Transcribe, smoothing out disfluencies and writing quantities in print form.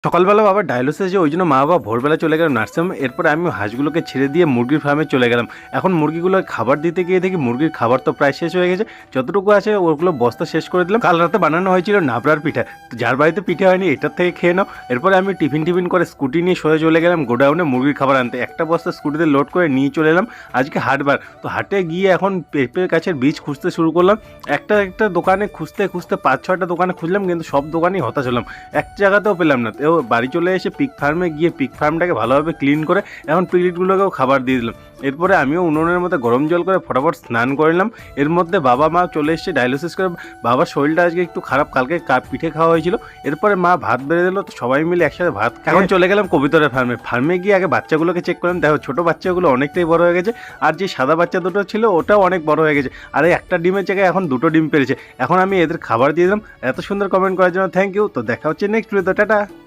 সকালবেলা বাবার ডায়ালিসিস যে ওই জন্য মা বাবা ভোরবেলা চলে গেলাম নার্সিংহোম। এরপরে আমি হাঁসগুলোকে ছেড়ে দিয়ে মুরগির ফার্মে চলে গেলাম। এখন মুরগিগুলোর খাবার দিতে গিয়ে দেখি মুরগির খাবার তো প্রায় শেষ হয়ে গেছে। যতটুকু আছে ওগুলো বস্তা শেষ করে দিলাম। কাল রাতে বানানো হয়েছিল নাবড়ার পিঠা, তো যার বাড়িতে পিঠে হয়নি এটার থেকে খেয়ে নাও। এরপরে আমি টিফিন করে স্কুটি নিয়ে সোজা চলে গেলাম গোডাউনে মুরগির খাবার আনতে। একটা বস্তা স্কুটিতে লোড করে নিয়ে চলে এলাম। আজকে হাটবার, তো হাটে গিয়ে এখন পেঁপে গাছের বীজ খুঁজতে শুরু করলাম। একটা একটা দোকানে খুঁজতে 5-6টা দোকানে খুঁজলাম, কিন্তু সব দোকানেই হতাশ হলাম, এক জায়গাতেও পেলাম না। তো বাড়ি চলে এসে পিক ফার্মে গিয়ে পিক ফার্মটাকে ভালোভাবে ক্লিন করে এখন পিগলিটগুলোকেও খাবার দিয়ে দিলাম। এরপরে আমিও উনুনের মধ্যে গরম জল করে ফটাফট স্নান করলাম। এর মধ্যে বাবা মা চলে এসেছে ডায়ালিসিস করে। বাবার শরীরটা আজকে একটু খারাপ, কালকে পিঠে খাওয়া হয়েছিল। এরপরে মা ভাত বেড়ে দিল, তো সবাই মিলে একসাথে ভাত এখন চলে গেলাম কবিতরের ফার্মে গিয়ে আগে বাচ্চাগুলোকে চেক করলাম। দেখো ছোটো বাচ্চাগুলো অনেকটাই বড় হয়ে গেছে, আর যে সাদা বাচ্চা দুটো ছিল ওটাও অনেক বড় হয়ে গেছে। আর এই একটা ডিমের জায়গায় এখন 2টো ডিম পেরেছে। এখন আমি এদের খাবার দিয়ে দিলাম। এত সুন্দর কমেন্ট করার জন্য থ্যাংক ইউ। তো দেখা হচ্ছে নেক্সট ভিডিওতে, টাটা।